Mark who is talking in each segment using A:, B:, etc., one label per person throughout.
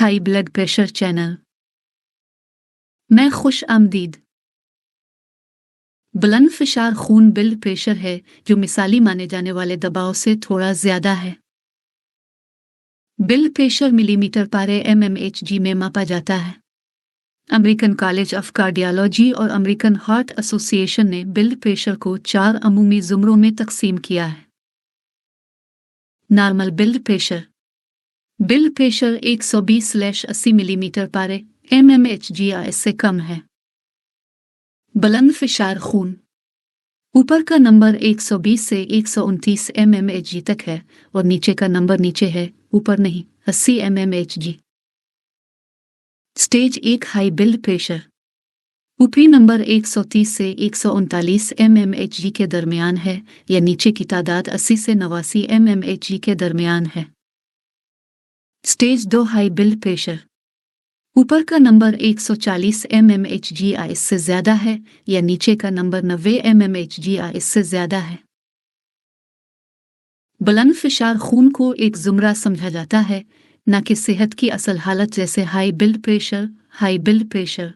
A: High blood pressure channel में खुश आमदीद। बुलंद फिशार खून ब्लड प्रेशर है जो मिसाली माने जाने वाले दबाव से थोड़ा ज्यादा है। ब्लड प्रेशर मिलीमीटर पारे mmHg में मापा जाता है। अमेरिकन कॉलेज ऑफ कार्डियोलॉजी और अमेरिकन हार्ट एसोसिएशन ने ब्लड प्रेशर को 4 अमूमी जुमरों में तकसीम किया है। नॉर्मल ब्लड प्रेशर 120/80 मिलीमीटर पारे mmHg या इससे कम है। बुलंद फिशार खून ऊपर का नंबर 120 से 129 mmHg तक है और नीचे का नंबर नीचे है, ऊपर नहीं, 80 mmHg। Stage 1 high blood pressure ऊपरी नंबर 130 से 139 mmHg के दरमियान है या नीचे की तादाद 80 से 89 mmHg के दरमियान है। स्टेज 2 हाई ब्लड प्रेशर ऊपर का नंबर 140 mmHg या इससे ज़्यादा है या नीचे का नंबर 90 mmHg या इससे ज़्यादा है। बुलंद फिशार खून को एक जुमरा समझा जाता है, न कि सेहत की असल हालत जैसे हाई ब्लड प्रेशर।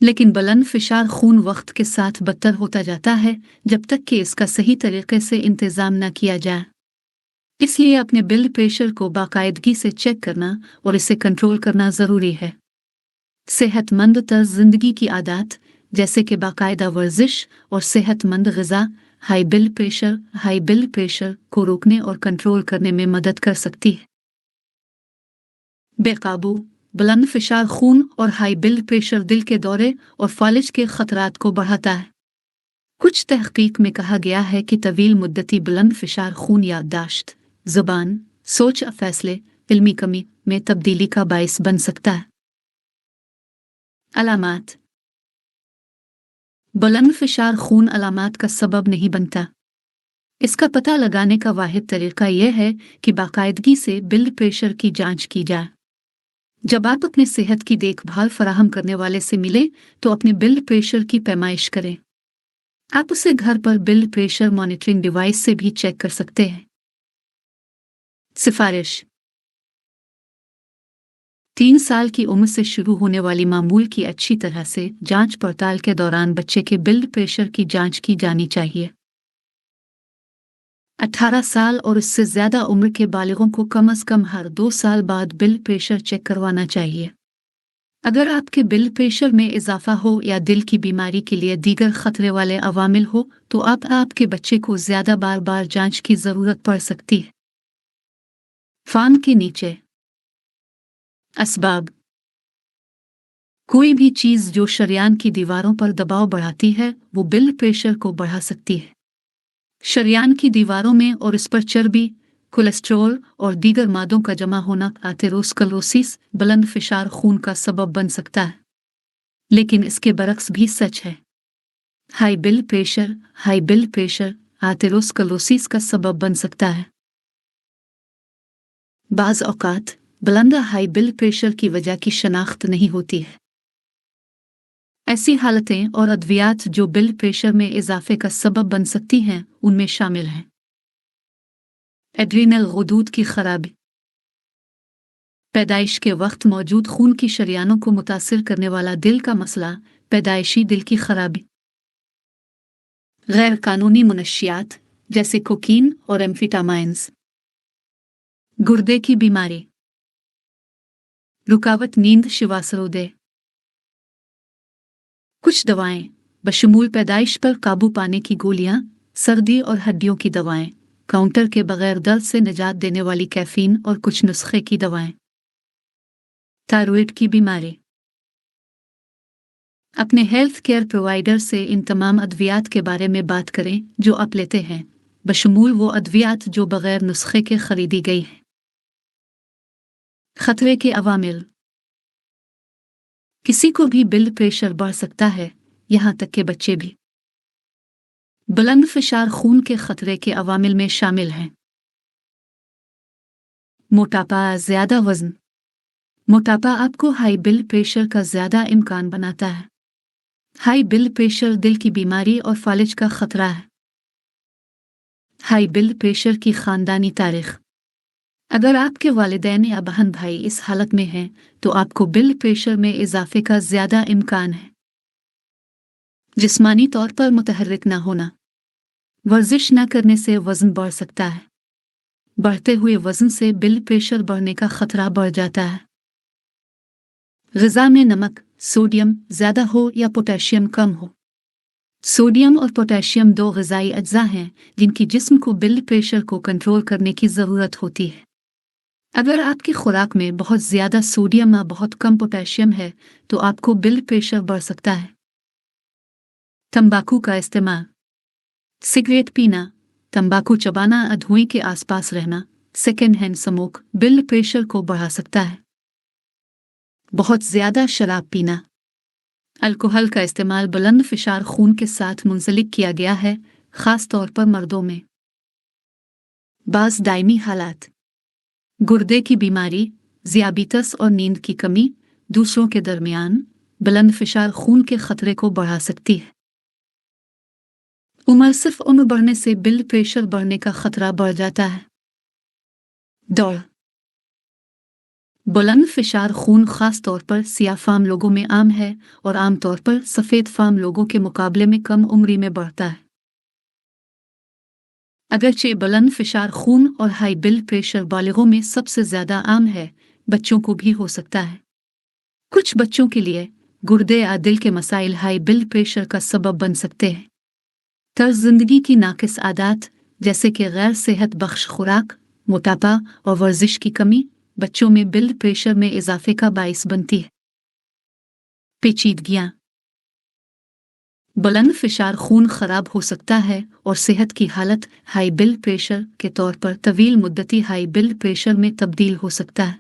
A: लेकिन बुलंद फिशार खून वक्त के साथ बदतर होता जाता है जब तक कि इसका सही तरीके से इंतज़ाम न किया जाए। इसलिए अपने ब्लड प्रेशर को बाकायदगी से चेक करना और इसे कंट्रोल करना ज़रूरी है। सेहतमंद तर्ज ज़िंदगी की आदत जैसे कि बाकायदा वर्जिश और सेहतमंद ग़िज़ा हाई ब्लड प्रेशर को रोकने और कंट्रोल करने में मदद कर सकती है। बेकाबू बुलंद फिशार खून और हाई ब्लड प्रेशर दिल के दौरे और फालिज के खतरात को बढ़ाता है। कुछ तहकीक में कहा गया है कि तवील मुद्दती बुलंद फिशार खून याददाश्त, ज़ुबान, सोच और फैसले, इल्मी कमी में तब्दीली का बाइस बन सकता है। अलामात बुलंद फिशार खून अलामात का सबब नहीं बनता। इसका पता लगाने का वाहिद तरीका यह है कि बाकायदगी से ब्लड प्रेशर की जांच की जाए। जब आप अपने सेहत की देखभाल फराहम करने वाले से मिले तो अपने ब्लड प्रेशर की पैमाइश करें। आप उसे घर पर ब्लड प्रेशर मॉनिटरिंग डिवाइस से भी चेक कर सकते हैं। सिफारिश 3 साल की उम्र से शुरू होने वाली मामूल की अच्छी तरह से जांच पड़ताल के दौरान बच्चे के ब्लड प्रेशर की जांच की जानी चाहिए। 18 साल और इससे ज़्यादा उम्र के बालिगों को कम से कम हर 2 साल बाद ब्लड प्रेशर चेक करवाना चाहिए। अगर आपके ब्लड प्रेशर में इजाफा हो या दिल की बीमारी के लिए दीगर खतरे वाले अवामिल हो तो आपके बच्चे को ज़्यादा बार जांच की ज़रूरत पड़ सकती है। फान के नीचे असबाब कोई भी चीज़ जो शरियान की दीवारों पर दबाव बढ़ाती है वो ब्लड प्रेशर को बढ़ा सकती है। शरियान की दीवारों में और इस पर चर्बी, कोलेस्ट्रॉल और दीगर मादों का जमा होना आथेरोस्क्लेरोसिस बुलंद फिशार खून का सबब बन सकता है। लेकिन इसके बरक्स भी सच है। हाई ब्लड प्रेशर आथेरोस्क्लेरोसिस का सबब बन सकता है। बाज़ औक़ात बुलंद हाई ब्लड प्रेशर की वजह की शनाख्त नहीं होती है। ऐसी हालतें और अद्वियात जो ब्लड प्रेशर में इजाफे का सबब बन सकती हैं उनमें शामिल हैं एड्रीनल गुदूद की खराबी, पैदाइश के वक्त मौजूद खून की शरियानों को मुतासिर करने वाला दिल का मसला, पैदाइशी दिल की खराबी, गैर कानूनी मुनशियात जैसे कोकीन और एम्फेटामाइंस, गुर्दे की बीमारी, रुकावट नींद शिवासरोदय। कुछ दवाएं बशमूल पैदाइश पर काबू पाने की गोलियां, सर्दी और हड्डियों की दवाएं, काउंटर के बगैर दर्द से निजात देने वाली कैफीन और कुछ नुस्खे की दवाएं। थायराइड की बीमारी अपने हेल्थ केयर प्रोवाइडर से इन तमाम अद्वियात के बारे में बात करें जो आप लेते हैं, बशमूल वो अद्वियात जो बगैर नुस्खे के खरीदी गई हैं। खतरे के अवामिल किसी को भी ब्लड प्रेशर बढ़ सकता है, यहाँ तक के बच्चे भी। बुलंद फिशार खून के खतरे के अवामिल में शामिल हैं मोटापा, ज़्यादा वज़न। मोटापा आपको हाई ब्लड प्रेशर का ज़्यादा इम्कान बनाता है। हाई ब्लड प्रेशर दिल की बीमारी और फालिज का खतरा है। हाई ब्लड प्रेशर की ख़ानदानी तारीख़ अगर आपके वालिदैन या बहन भाई इस हालत में हैं तो आपको ब्लड प्रेशर में इजाफे का ज़्यादा इम्कान है। जिस्मानी तौर पर मुतहर्रिक न होना। वर्जिश न करने से वज़न बढ़ सकता है। बढ़ते हुए वज़न से ब्लड प्रेशर बढ़ने का खतरा बढ़ जाता है। ग़िज़ा में नमक, सोडियम ज़्यादा हो या पोटेशियम कम हो। सोडियम और पोटेशियम दो ग़िज़ाई अज्जा हैं जिनकी जिस्म को ब्लड प्रेशर को कंट्रोल करने की ज़रूरत होती है। अगर आपकी खुराक में बहुत ज़्यादा सोडियम या बहुत कम पोटेशियम है तो आपको ब्लड प्रेशर बढ़ सकता है। तंबाकू का इस्तेमाल। सिगरेट पीना, तंबाकू चबाना या धुएं के आसपास रहना, second hand smoke blood pressure को बढ़ा सकता है। बहुत ज़्यादा शराब पीना। अल्कोहल का इस्तेमाल बुलंद फिशार खून के साथ मुंसलिक किया गया है, ख़ास तौर पर मर्दों में। बाज़ दायमी हालात। गुर्दे की बीमारी, ज़ियाबितस और नींद की कमी दूसरों के दरमियान बुलंद फिशार खून के खतरे को बढ़ा सकती है। उम्र सिर्फ उम्र बढ़ने से ब्लड प्रेशर बढ़ने का खतरा बढ़ जाता है। दौड़। बुलंद फिशार खून खास तौर पर सियाह फाम लोगों में आम है और आमतौर पर सफ़ेद फाम लोगों के मुकाबले में कम उम्री में बढ़ता है। अगरचे बुलंद फिशार खून और हाई ब्लड प्रेशर बालिगों में सबसे ज़्यादा आम है, बच्चों को भी हो सकता है। कुछ बच्चों के लिए गुर्दे या दिल के मसाइल हाई ब्लड प्रेशर का सबब बन सकते हैं। तर्ज ज़िंदगी की नाकिस आदत जैसे कि गैर सेहत बख्श खुराक, मोटापा और वर्जिश की कमी बच्चों में ब्लड प्रेशर में इजाफे का बाइस बनती है। पेचीदगियाँ। बुलंद फिशार खून खराब हो सकता है और सेहत की हालत हाई ब्लड प्रेशर के तौर पर तवील मुद्दती हाई ब्लड प्रेशर में तब्दील हो सकता है।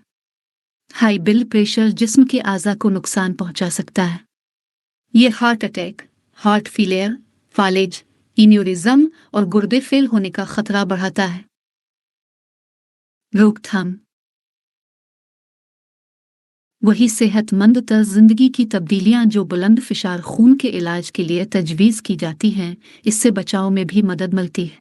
A: हाई ब्लड प्रेशर जिस्म के आज़ा को नुकसान पहुंचा सकता है। ये हार्ट अटैक, हार्ट फेलियर, फालेज, इन्यूरिज्म और गुर्दे फेल होने का खतरा बढ़ाता है। रोकथाम। वही सेहतमंद तर्ज ज़िंदगी की तब्दीलियां जो बुलंद फिशार खून के इलाज के लिए तजवीज़ की जाती हैं, इससे बचाव में भी मदद मिलती है।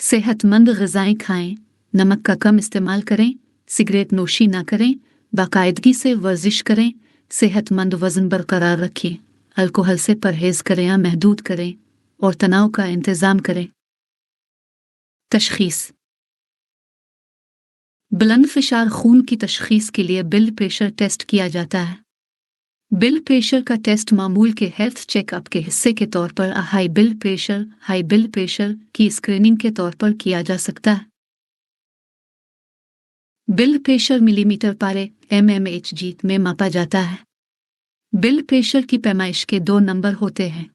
A: सेहतमंद ग़िज़ाएँ खाएं, नमक का कम इस्तेमाल करें, सिगरेट नोशी ना करें, बाकायदगी से वर्जिश करें, सेहतमंद वज़न बरकरार रखें, अल्कोहल से परहेज़ करें या महदूद करें और तनाव का इंतज़ाम करें। तशख़ीस। बुलंद फिशार खून की तशख़ीस के लिए ब्लड प्रेशर टेस्ट किया जाता है। ब्लड प्रेशर का टेस्ट मामूल के हेल्थ चेकअप के हिस्से के तौर पर हाई ब्लड प्रेशर की स्क्रीनिंग के तौर पर किया जा सकता है। ब्लड प्रेशर मिलीमीटर पारे mmHg में मापा जाता है। ब्लड प्रेशर की पैमाइश के दो नंबर होते हैं।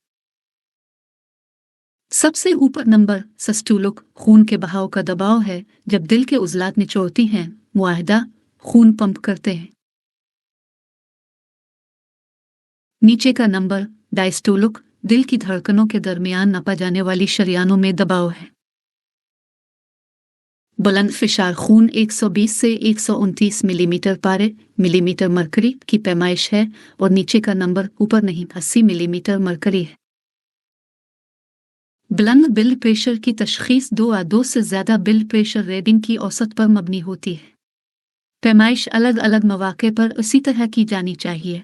A: सबसे ऊपर नंबर सिस्टोलिक खून के बहाव का दबाव है जब दिल के उज़लात निचोड़ती हैं, मुआहदा खून पंप करते हैं। नीचे का नंबर डायस्टोलिक दिल की धड़कनों के दरमियान नापा जाने वाली शरियानों में दबाव है। बुलंद फिशार खून 120 से 129 मिलीमीटर पारे मिलीमीटर मरकरी की पैमाइश है और नीचे का नंबर ऊपर नहीं 80 मिलीमीटर मरकरी है। बुलंद ब्लड प्रेशर की तशख़ीस 2 या 2 से ज़्यादा ब्लड प्रेशर रीडिंग की औसत पर मबनी होती है। पैमाइश अलग अलग मौक़े पर उसी तरह की जानी चाहिए।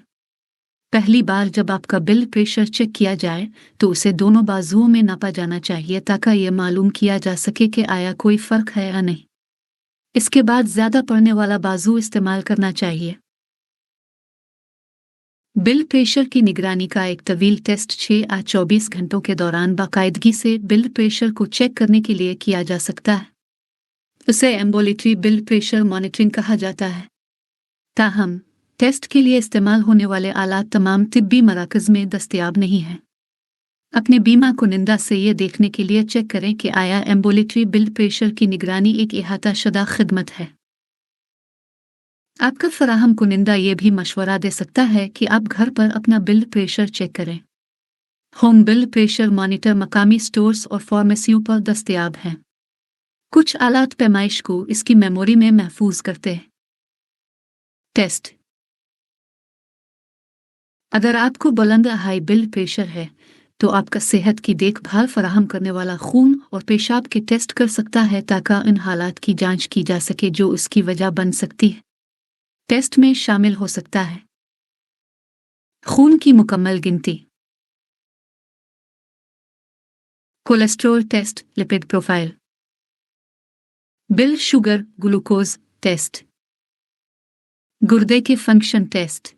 A: पहली बार जब आपका ब्लड प्रेशर चेक किया जाए तो उसे दोनों बाजुओं में नापा जाना चाहिए ताकि यह मालूम किया जा सके कि आया कोई फ़र्क है या नहीं। इसके बाद ज़्यादा पड़ने वाला बाजू इस्तेमाल करना चाहिए। ब्लड प्रेशर की निगरानी का एक तवील टेस्ट 6 या 24 घंटों के दौरान बाकायदगी से ब्लड प्रेशर को चेक करने के लिए किया जा सकता है। उसे एम्बोलेटरी ब्लड प्रेशर मॉनिटरिंग कहा जाता है। ताहम टेस्ट के लिए इस्तेमाल होने वाले आलात तमाम तिब्बी मराकज़ में दस्तयाब नहीं हैं। अपने बीमा कुनिंदा से ये देखने के लिए चेक करें कि आया एम्बोलेटरी ब्लड प्रेशर की निगरानी एक इहाता शुदा खिदमत है। आपका फराहम कुनिंदा ये भी मशवरा दे सकता है कि आप घर पर अपना ब्लड प्रेशर चेक करें। होम ब्लड प्रेशर मॉनिटर मकामी स्टोर्स और फार्मेसियों पर दस्तयाब हैं। कुछ आलात पैमाइश को इसकी मेमोरी में महफूज करते हैं। टेस्ट। अगर आपको बुलंद हाई ब्लड प्रेशर है तो आपका सेहत की देखभाल फराहम करने वाला खून और पेशाब के टेस्ट कर सकता है ताकि इन हालात की जांच की जा सके जो इसकी वजह बन सकती है। टेस्ट में शामिल हो सकता है खून की मुकम्मल गिनती, cholesterol test, lipid profile, blood sugar glucose test, गुर्दे के function test,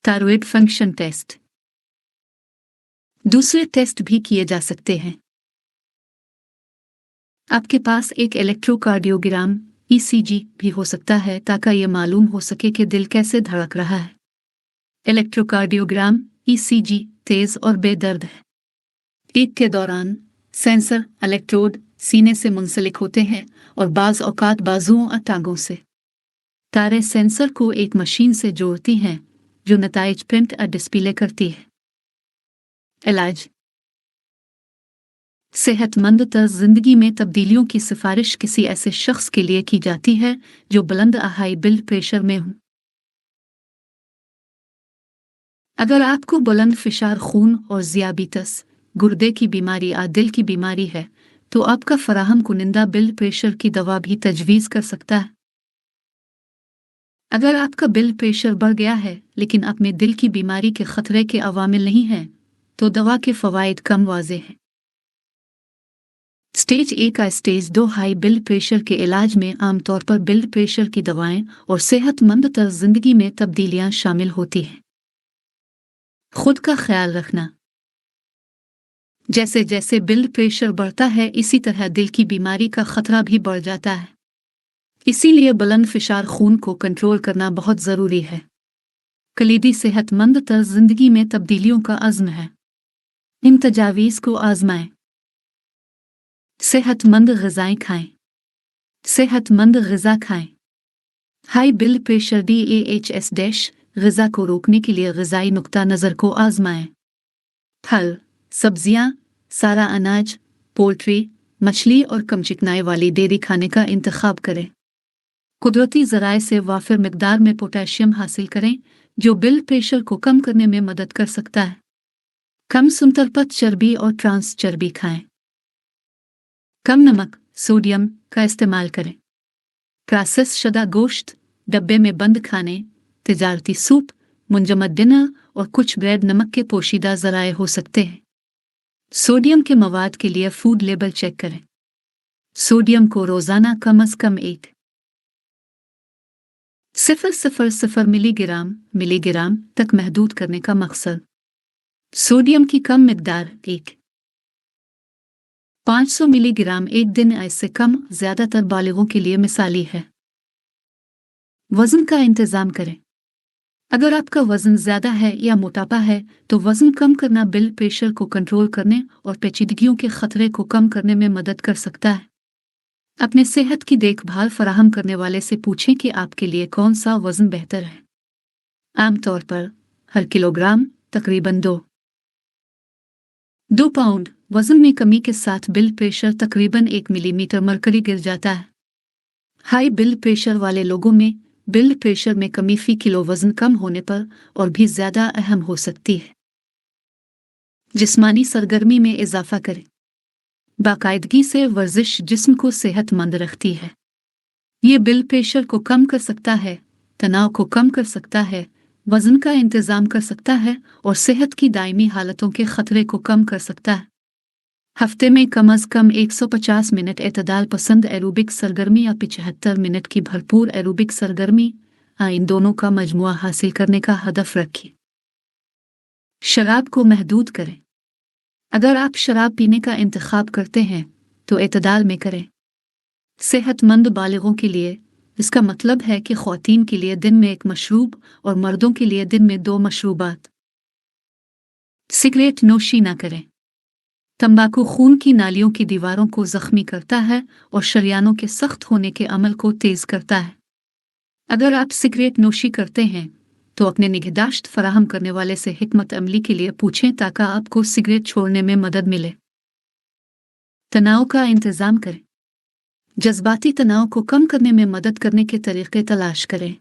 A: thyroid function test. दूसरे टेस्ट भी किए जा सकते हैं। आपके पास एक इलेक्ट्रोकार्डियोग्राम ECG भी हो सकता है ताकि ये मालूम हो सके कि दिल कैसे धड़क रहा है। इलेक्ट्रोकार्डियोग्राम ECG तेज और बेदर्द है। एक के दौरान सेंसर इलेक्ट्रोड सीने से मुंसलिक होते हैं और बाज़ औकात बाजुओं और टांगों से। तारें सेंसर को एक मशीन से जोड़ती हैं जो नताइज प्रिंट और डिस्प्ले करती है। इलाज, सेहतमंद तर्ज जिंदगी में तब्दीलियों की सिफारिश किसी ऐसे शख्स के लिए की जाती है जो बुलंद हाई ब्लड प्रेशर में हो। अगर आपको बुलंद फिशार खून और ज़ियाबीतस, गुर्दे की बीमारी या दिल की बीमारी है तो आपका फराहम कुनिंदा ब्लड प्रेशर की दवा भी तजवीज़ कर सकता है। अगर आपका ब्लड प्रेशर बढ़ गया है लेकिन आप में दिल की बीमारी के खतरे के अवामिल नहीं हैं तो दवा के फ़वाइद कम वाज़ेह हैं। स्टेज 1 का स्टेज 2 हाई ब्लड प्रेशर के इलाज में आमतौर पर ब्लड प्रेशर की दवाएं और सेहतमंद तर्ज जिंदगी में तब्दीलियां शामिल होती हैं। खुद का ख्याल रखना, जैसे जैसे ब्लड प्रेशर बढ़ता है इसी तरह दिल की बीमारी का खतरा भी बढ़ जाता है। इसीलिए बुलंद फिशार खून को कंट्रोल करना बहुत ज़रूरी है। कलीदी सेहतमंद तर्ज जिंदगी में तब्दीलियों का अज़्म है। इन तजावीज़ को आजमाएं। सेहतमंद ग़िज़ाएं खाएं। सेहतमंद ग़िज़ा खाएं। हाई ब्लड प्रेशर DAHS ग़िज़ा को रोकने के लिए ग़िज़ाई नुक्ता नज़र को आजमाएं। फल, सब्जियां, सारा अनाज, पोल्ट्री, मछली और कम चिकनाई वाली डेयरी खाने का इंतखाब करें। कुदरती ज़राए से वाफिर मिकदार में पोटेशियम हासिल करें जो ब्लड प्रेशर को कम करने में मदद कर सकता है। कम सुंदरपत चर्बी और ट्रांस चर्बी खाएं। कम नमक, सोडियम का इस्तेमाल करें। प्रोसेस शुदा गोश्त, डब्बे में बंद खाने, तिजारती सूप, मुंजमद डिनर और कुछ ब्रेड नमक के पोशीदा ज़राए हो सकते हैं। सोडियम के मवाद के लिए फूड लेबल चेक करें। सोडियम को रोज़ाना कम अज़ कम 1.000 मिलीग्राम तक महदूद करने का मकसद। सोडियम की कम मिकदार 500 मिलीग्राम एक दिन ऐसे कम ज़्यादातर बालिगों के लिए मिसाली है। वज़न का इंतज़ाम करें। अगर आपका वज़न ज़्यादा है या मोटापा है तो वज़न कम करना ब्लड प्रेशर को कंट्रोल करने और पेचीदगियों के खतरे को कम करने में मदद कर सकता है। अपने सेहत की देखभाल फराहम करने वाले से पूछें कि आपके लिए कौन सा वज़न बेहतर है। आमतौर पर हर किलोग्राम तकरीबन 2 पाउंड वज़न में कमी के साथ ब्लड प्रेशर तकरीबन 1 मिलीमीटर मरकरी गिर जाता है। हाई ब्लड प्रेशर वाले लोगों में ब्लड प्रेशर में कमी फी किलो वज़न कम होने पर और भी ज़्यादा अहम हो सकती है। जिस्मानी सरगर्मी में इजाफा करें। बाकायदगी से वर्जिश जिस्म को सेहतमंद रखती है। ये ब्लड प्रेशर को कम कर सकता है, तनाव को कम कर सकता है, वज़न का इंतज़ाम कर सकता है और सेहत की दायमी हालतों के खतरे को कम कर सकता है। हफ्ते में कम अज़ कम 150 मिनट एतदाल पसंद एरोबिक सरगर्मी या 75 मिनट की भरपूर एरोबिक सरगर्मी इन दोनों का मजमुआ हासिल करने का हदफ रखें। शराब को महदूद करें। अगर आप शराब पीने का इंतखाब करते हैं तो एतदाल में करें। सेहतमंद बालिगों के लिए इसका मतलब है कि ख़वातीन के लिए दिन में 1 मशरूब और मर्दों के लिए दिन में 2 मशरूबात। सिगरेट नोशी ना करें। तंबाकू खून की नालियों की दीवारों को ज़ख्मी करता है और शरियानों के सख्त होने के अमल को तेज़ करता है। अगर आप सिगरेट नोशी करते हैं तो अपने निगहदाश्त फराहम करने वाले से हिकमत अमली के लिए पूछें ताकि आपको सिगरेट छोड़ने में मदद मिले। तनाव का इंतज़ाम करें। जज्बाती तनाव को कम करने में मदद करने के तरीक़े तलाश करें।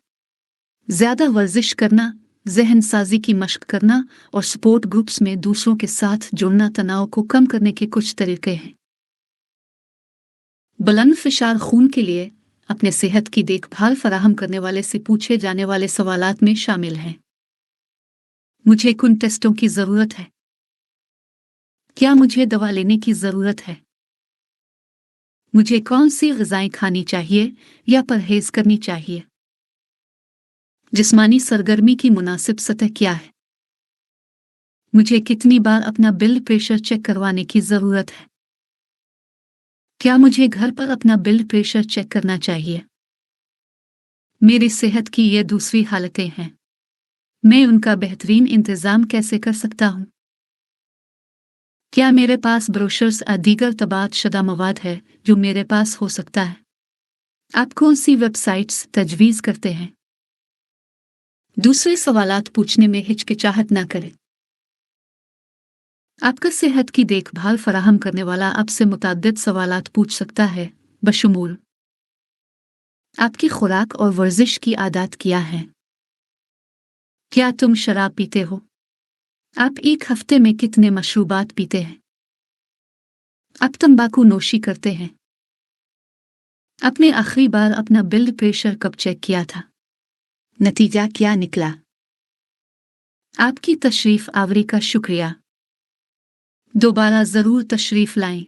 A: ज़्यादा वर्जिश करना, जहन साजी की मशक करना और सपोर्ट ग्रुप्स में दूसरों के साथ जुड़ना तनाव को कम करने के कुछ तरीके हैं। बुलंद फिशार खून के लिए अपने सेहत की देखभाल फराहम करने वाले से पूछे जाने वाले सवालात में शामिल हैं। मुझे किन टेस्टों की ज़रूरत है? क्या मुझे दवा लेने की ज़रूरत है? मुझे कौन सी ग़िज़ाएं खानी चाहिए या परहेज़ करनी चाहिए? जिस्मानी सरगर्मी की मुनासिब सतह क्या है? मुझे कितनी बार अपना ब्लड प्रेशर चेक करवाने की ज़रूरत है? क्या मुझे घर पर अपना ब्लड प्रेशर चेक करना चाहिए? मेरी सेहत की ये दूसरी हालतें हैं। मैं उनका बेहतरीन इंतज़ाम कैसे कर सकता हूँ? क्या मेरे पास ब्रोशर्स या दीगर तबात शुदा मवाद है जो मेरे पास हो सकता है? आप कौन सी वेबसाइट्स तजवीज़ करते हैं? दूसरे सवालात पूछने में हिचकिचाहट न करें। आपका सेहत की देखभाल फराहम करने वाला आपसे मुतअद्दिद सवालात पूछ सकता है, बशमूल आपकी खुराक और वर्जिश की आदत क्या है? क्या तुम शराब पीते हो? आप एक हफ्ते में कितने मशरूबात पीते हैं? आप तंबाकू नोशी करते हैं? आपने आखिरी बार अपना ब्लड प्रेशर कब चेक किया था? नतीजा क्या निकला? आपकी तशरीफ आवरी का शुक्रिया। दोबारा ज़रूर तशरीफ लाएं।